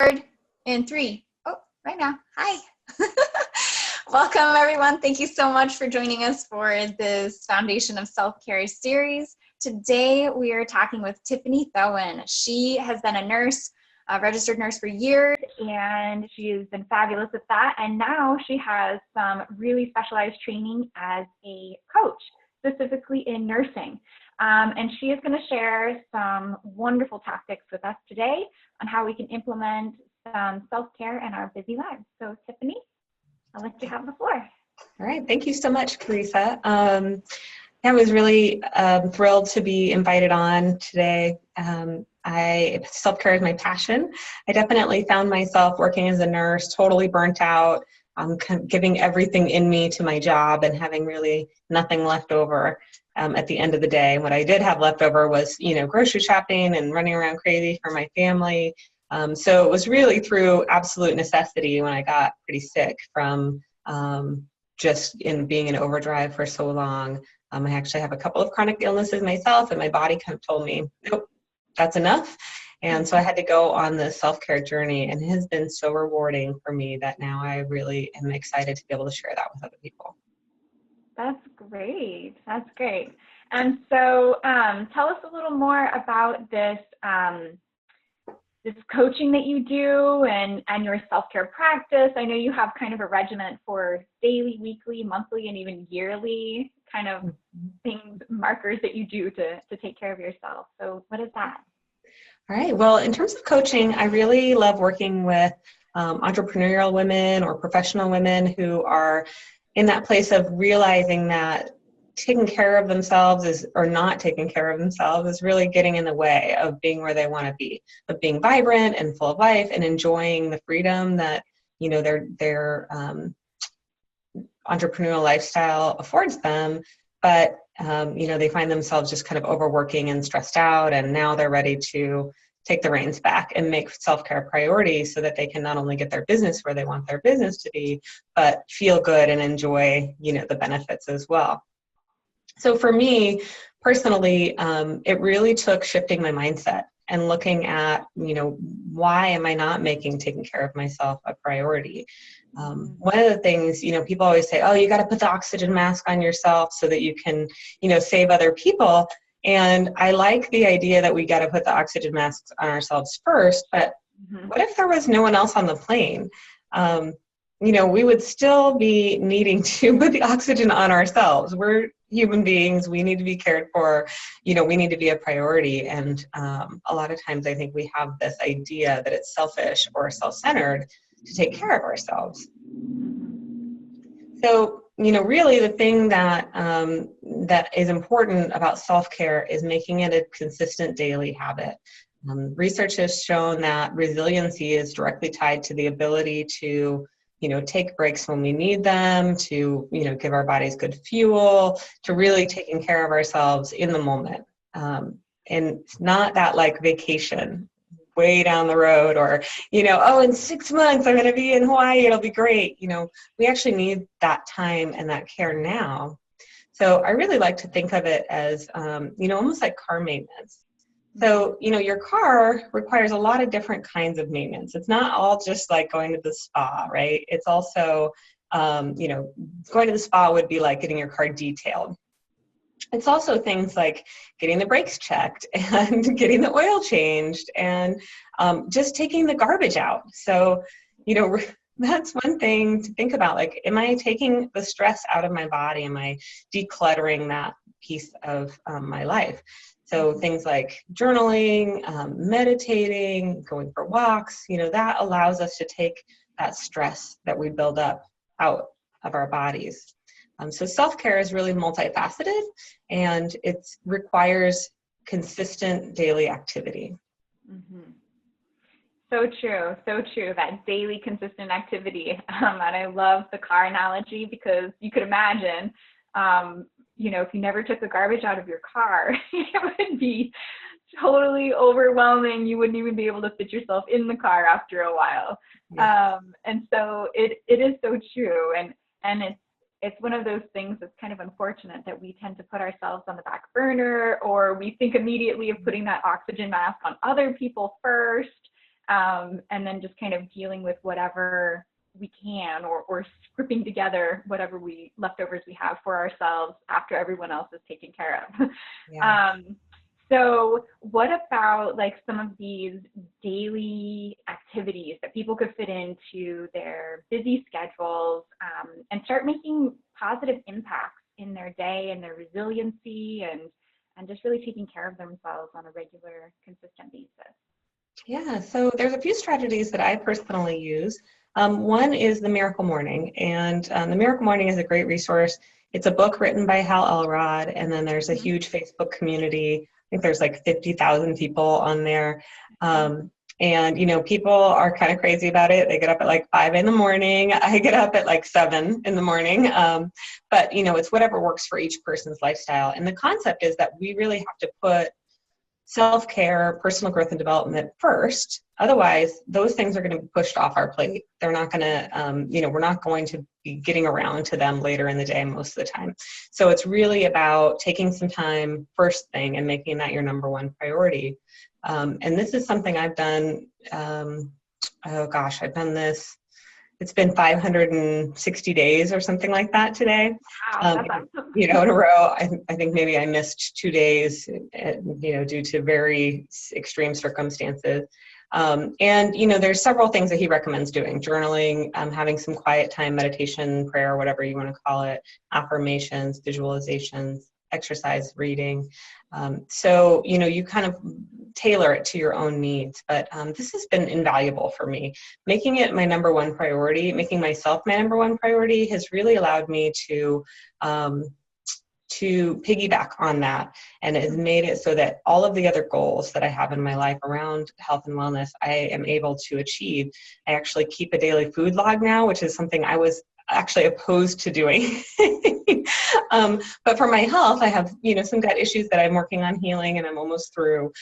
In three. Oh, right now. Hi. Welcome, everyone. Thank you so much for joining us for this Foundation of Self-Care series. Today, we are talking with Tiffany Thoen. She has been a nurse, a registered nurse for years, and she has been fabulous at that. And now she has some really specialized training as a coach, specifically in nursing. And she is going to share some wonderful tactics with us today on how we can implement some self-care in our busy lives. So Tiffany, I'll let you have the floor. All right, thank you so much, Carissa. I was really thrilled to be invited on today. Self-care is my passion. I definitely found myself working as a nurse, totally burnt out, giving everything in me to my job and having really nothing left over at the end of the day. What I did have left over was, grocery shopping and running around crazy for my family. So it was really through absolute necessity when I got pretty sick from just in being in overdrive for so long. I actually have a couple of chronic illnesses myself, and my body kind of told me, nope, that's enough. And so I had to go on this self-care journey, and it has been so rewarding for me that now I really am excited to be able to share that with other people. That's great. That's great. And so tell us a little more about this this coaching that you do and your self-care practice. I know you have kind of a regimen for daily, weekly, monthly, and even yearly kind of things, markers that you do to take care of yourself. So what is that? All right. Well, in terms of coaching, I really love working with entrepreneurial women or professional women who are in that place of realizing that taking care of themselves or not taking care of themselves is really getting in the way of being where they want to be, of being vibrant and full of life and enjoying the freedom that, their entrepreneurial lifestyle affords them. But, they find themselves just kind of overworking and stressed out, and now they're ready to take the reins back and make self-care a priority so that they can not only get their business where they want their business to be, but feel good and enjoy, the benefits as well. So for me personally, it really took shifting my mindset and looking at, why am I not making taking care of myself a priority? One of the things, people always say, oh, you got to put the oxygen mask on yourself so that you can, save other people. And I like the idea that we got to put the oxygen masks on ourselves first, but what if there was no one else on the plane? We would still be needing to put the oxygen on ourselves. We're human beings. We need to be cared for. We need to be a priority. And a lot of times I think we have this idea that it's selfish or self-centered to take care of ourselves. So, really the thing that that is important about self-care is making it a consistent daily habit. Research has shown that resiliency is directly tied to the ability to take breaks when we need them, to, give our bodies good fuel, to really taking care of ourselves in the moment. And it's not that like vacation way down the road or, oh, in 6 months I'm going to be in Hawaii, it'll be great. We actually need that time and that care now. So I really like to think of it as, almost like car maintenance. So, your car requires a lot of different kinds of maintenance. It's not all just like going to the spa, right? It's also, going to the spa would be like getting your car detailed. It's also things like getting the brakes checked and getting the oil changed and just taking the garbage out. So, that's one thing to think about. Like, am I taking the stress out of my body? Am I decluttering that piece of my life? So things like journaling, meditating, going for walks, that allows us to take that stress that we build up out of our bodies. So self-care is really multifaceted, and it requires consistent daily activity. Mm-hmm. So true, that daily consistent activity. And I love the car analogy because you could imagine, if you never took the garbage out of your car, it would be totally overwhelming. You wouldn't even be able to fit yourself in the car after a while. Yeah. And so it is so true. And it's one of those things that's kind of unfortunate that we tend to put ourselves on the back burner, or we think immediately of putting that oxygen mask on other people first. and then just kind of dealing with whatever we can, or scripting together whatever leftovers we have for ourselves after everyone else is taken care of. Yeah. So what about like some of these daily activities that people could fit into their busy schedules, and start making positive impacts in their day and their resiliency, and just really taking care of themselves on a regular, consistent basis? Yeah, so there's a few strategies that I personally use. One is the Miracle Morning, and the Miracle Morning is a great resource. It's a book written by Hal Elrod, and then there's a huge Facebook community. I think there's like 50,000 people on there. And, you know, people are kind of crazy about it. They get up at like 5 in the morning. I get up at like 7 in the morning. But, you know, it's whatever works for each person's lifestyle. And the concept is that we really have to put self-care, personal growth and development first. Otherwise, those things are going to be pushed off our plate. They're not going to, you know, we're not going to be getting around to them later in the day most of the time. So it's really about taking some time first thing and making that your number one priority. And this is something I've done, oh gosh, I've done this. It's been 560 days or something like that today. Wow, that's awesome. You know, in a row. I think maybe I missed 2 days, you know, due to very extreme circumstances. And, you know, there's several things that he recommends doing: journaling, having some quiet time, meditation, prayer, whatever you want to call it, affirmations, visualizations, exercise, reading. So, you know, you kind of tailor it to your own needs. But this has been invaluable for me. Making it my number one priority, making myself my number one priority, has really allowed me to piggyback on that, and it has made it so that all of the other goals that I have in my life around health and wellness, I am able to achieve. I actually keep a daily food log now, which is something I was actually opposed to doing. But for my health, I have, you know, some gut issues that I'm working on healing, and I'm almost through.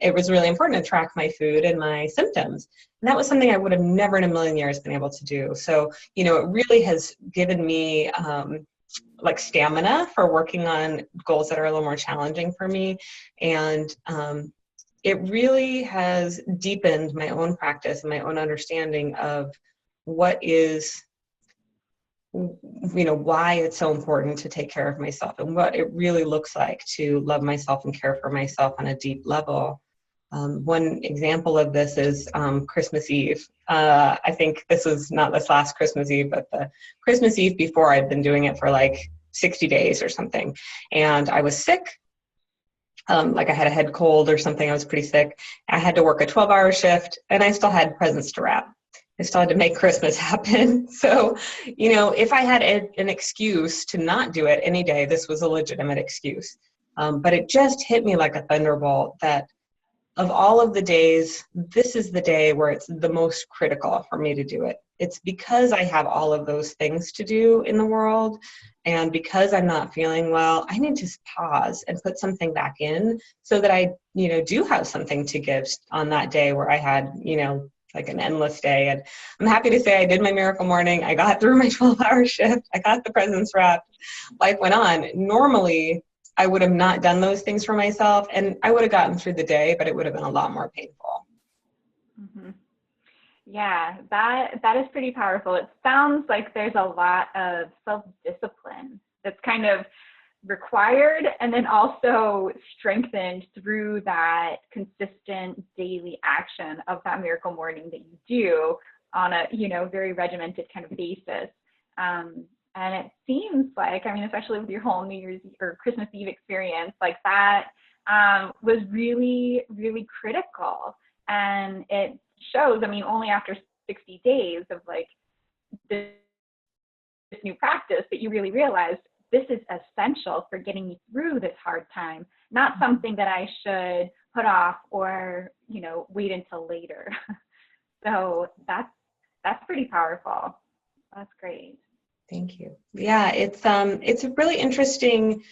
It was really important to track my food and my symptoms. And that was something I would have never in a million years been able to do. So, you know, it really has given me like stamina for working on goals that are a little more challenging for me. And it really has deepened my own practice and my own understanding of what is, you know, why it's so important to take care of myself and what it really looks like to love myself and care for myself on a deep level. One example of this is Christmas Eve. I think this was not this last Christmas Eve, but the Christmas Eve before. I'd been doing it for like 60 days or something. And I was sick. Like I had a head cold or something. I was pretty sick. I had to work a 12-hour shift, and I still had presents to wrap. I still had to make Christmas happen. So, you know, if I had an excuse to not do it any day, this was a legitimate excuse. But it just hit me like a thunderbolt that of all of the days, this is the day where it's the most critical for me to do it. It's because I have all of those things to do in the world, and because I'm not feeling well, I need to pause and put something back in so that I, you know, do have something to give on that day where I had, you know, like an endless day. And I'm happy to say I did my Miracle Morning. I got through my 12-hour shift. I got the presents wrapped. Life went on. Normally, I would have not done those things for myself, and I would have gotten through the day, but it would have been a lot more painful. Mm-hmm. Yeah, that is pretty powerful. It sounds like there's a lot of self-discipline that's kind of required and then also strengthened through that consistent daily action of that Miracle Morning that you do on a, you know, very regimented kind of basis. And it seems like, I mean, especially with your whole New Year's or Christmas Eve experience, like that was really, really critical. And it shows, I mean, only after 60 days of like this new practice that you really realized this is essential for getting me through this hard time, not something that I should put off or, you know, wait until later. So that's pretty powerful. That's great. Thank you. Yeah, it's a really interesting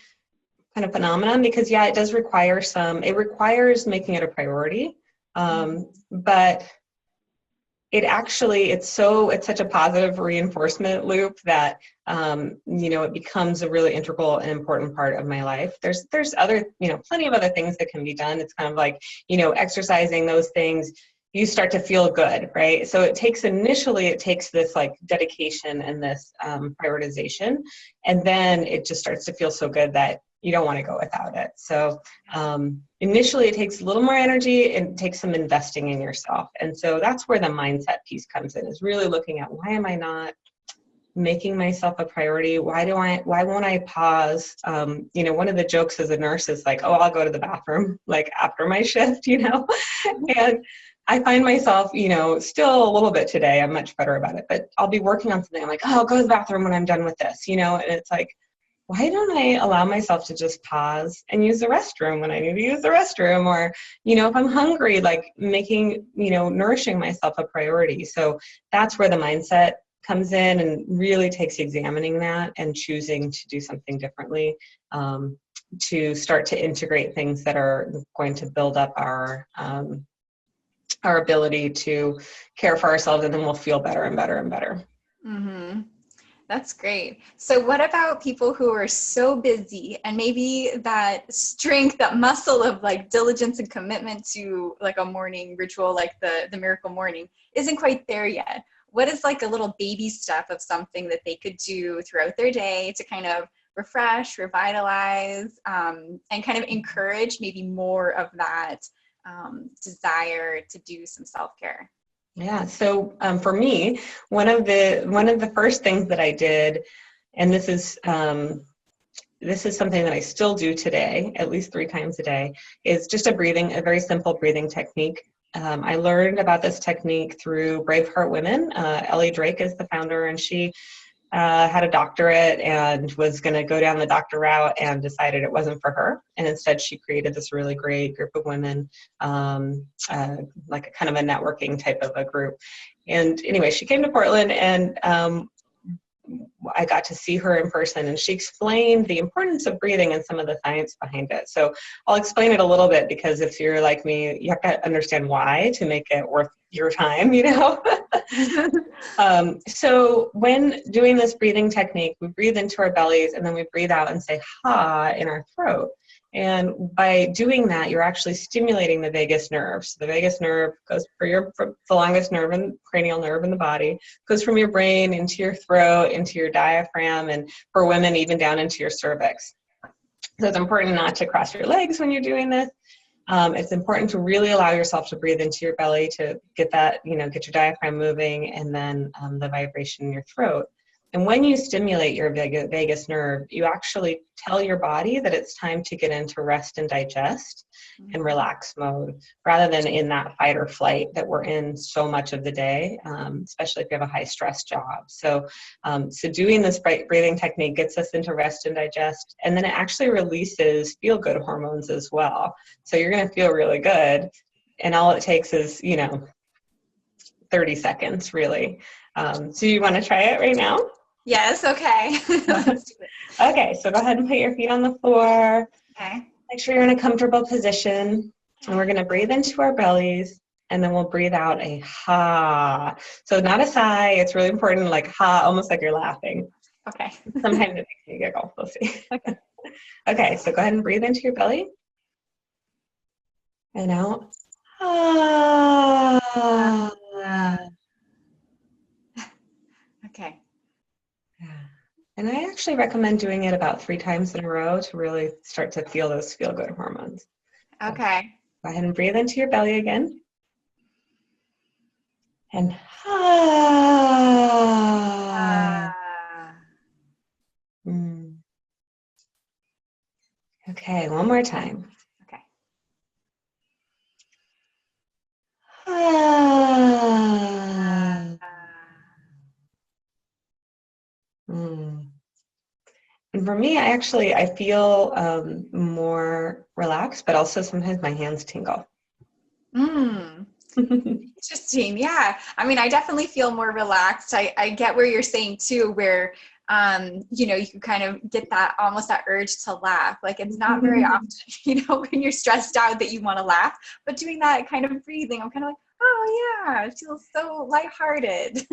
kind of phenomenon because, yeah, it does require it requires making it a priority, but it's such a positive reinforcement loop that, you know, it becomes a really integral and important part of my life. There's other, you know, plenty of other things that can be done. It's kind of like, you know, exercising, those things. you start to feel good, right? So it takes this like dedication and this prioritization, and then it just starts to feel so good that you don't want to go without it. So initially it takes a little more energy and it takes some investing in yourself. And so that's where the mindset piece comes in, is really looking at, why am I not making myself a priority? Why won't I pause? One of the jokes as a nurse is like, oh, I'll go to the bathroom like after my shift, and I find myself, still a little bit today, I'm much better about it, but I'll be working on something. I'm like, oh, I'll go to the bathroom when I'm done with this, and it's like, why don't I allow myself to just pause and use the restroom when I need to use the restroom? Or, if I'm hungry, like making, nourishing myself a priority. So that's where the mindset comes in, and really takes examining that and choosing to do something differently, to start to integrate things that are going to build up our ability to care for ourselves, and then we'll feel better and better and better. Mm-hmm. That's great. So what about people who are so busy, and maybe that strength, that muscle of like diligence and commitment to like a morning ritual, like the miracle morning, isn't quite there yet? What is like a little baby step of something that they could do throughout their day to kind of refresh, revitalize, and kind of encourage maybe more of that desire to do some self-care? Yeah. So for me, one of the first things that I did, and this is something that I still do today, at least 3 times a day, is just a very simple breathing technique. I learned about this technique through Braveheart Women. Ellie Drake is the founder, and she had a doctorate and was going to go down the doctor route, and decided it wasn't for her. And instead she created this really great group of women, like a kind of a networking type of a group. And anyway, she came to Portland, and I got to see her in person, and she explained the importance of breathing and some of the science behind it. So I'll explain it a little bit, because if you're like me, you have to understand why to make it worth your time, So when doing this breathing technique, we breathe into our bellies, and then we breathe out and say ha in our throat. And by doing that, you're actually stimulating the vagus nerve. So the vagus nerve goes for the longest nerve and cranial nerve in the body, goes from your brain into your throat, into your diaphragm, and for women, even down into your cervix. So it's important not to cross your legs when you're doing this. It's important to really allow yourself to breathe into your belly to get that, get your diaphragm moving, and then the vibration in your throat. And when you stimulate your vagus nerve, you actually tell your body that it's time to get into rest and digest and relax mode, rather than in that fight or flight that we're in so much of the day, especially if you have a high stress job. So doing this breathing technique gets us into rest and digest, and then it actually releases feel-good hormones as well. So you're going to feel really good, and all it takes is, 30 seconds, really. So you want to try it right now? Yes, okay. Let's do it. Okay, so go ahead and put your feet on the floor. Okay. Make sure you're in a comfortable position. And we're going to breathe into our bellies, and then we'll breathe out a ha. So not a sigh. It's really important, like ha, almost like you're laughing. Okay. Sometimes it makes me giggle. We'll see. Okay, so go ahead and breathe into your belly. And out. Ah. Okay. And I actually recommend doing it about 3 times in a row to really start to feel those feel-good hormones. Okay. Go ahead and breathe into your belly again. And ah. Okay, one more time. Okay. Ah. And for me, I feel more relaxed, but also sometimes my hands tingle. Interesting. Yeah. I mean, I definitely feel more relaxed. I get where you're saying too, where, you can kind of get that, almost that urge to laugh. Like it's not very often, when you're stressed out that you want to laugh, but doing that kind of breathing, I'm kind of like, oh yeah, it feels so lighthearted.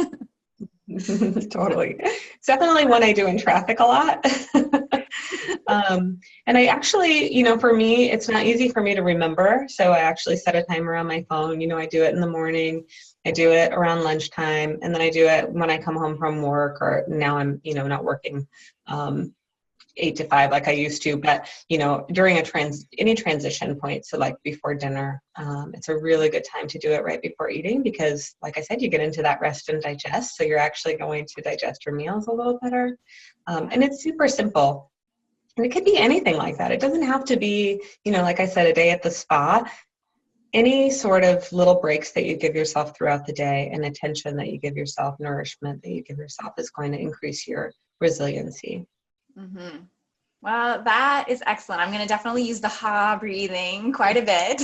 Totally. It's definitely one I do in traffic a lot. And I actually, for me, it's not easy for me to remember. So I actually set a timer on my phone. I do it in the morning, I do it around lunchtime, and then I do it when I come home from work, or now I'm, not working 8 to 5 like I used to, but during any transition point, so like before dinner, it's a really good time to do it right before eating, because like I said, you get into that rest and digest, so you're actually going to digest your meals a little better. And it's super simple. And it could be anything like that. It doesn't have to be, like I said, a day at the spa. Any sort of little breaks that you give yourself throughout the day, and attention that you give yourself, nourishment that you give yourself, is going to increase your resiliency. Mm-hmm. Well, that is excellent. I'm going to definitely use the ha breathing quite a bit.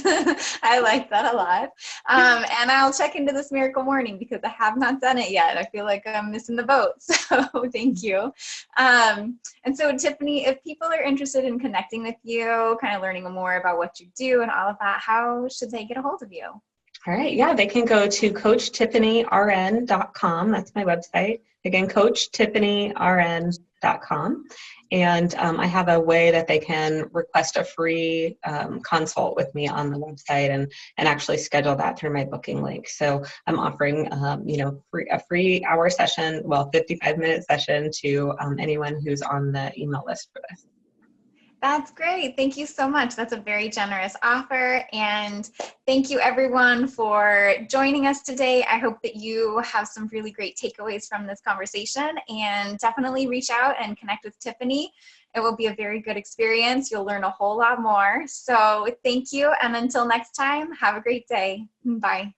I like that a lot. And I'll check into this Miracle Morning because I have not done it yet. I feel like I'm missing the boat. So thank you. And so Tiffany, if people are interested in connecting with you, kind of learning more about what you do and all of that, how should they get a hold of you? All right. Yeah, they can go to CoachTiffanyRN.com. That's my website. Again, CoachTiffanyRN.com. And I have a way that they can request a free consult with me on the website, and actually schedule that through my booking link. So I'm offering, a free hour session, 55-minute session to anyone who's on the email list for this. That's great. Thank you so much. That's a very generous offer. And thank you everyone for joining us today. I hope that you have some really great takeaways from this conversation, and definitely reach out and connect with Tiffany. It will be a very good experience. You'll learn a whole lot more. So thank you. And until next time, have a great day. Bye.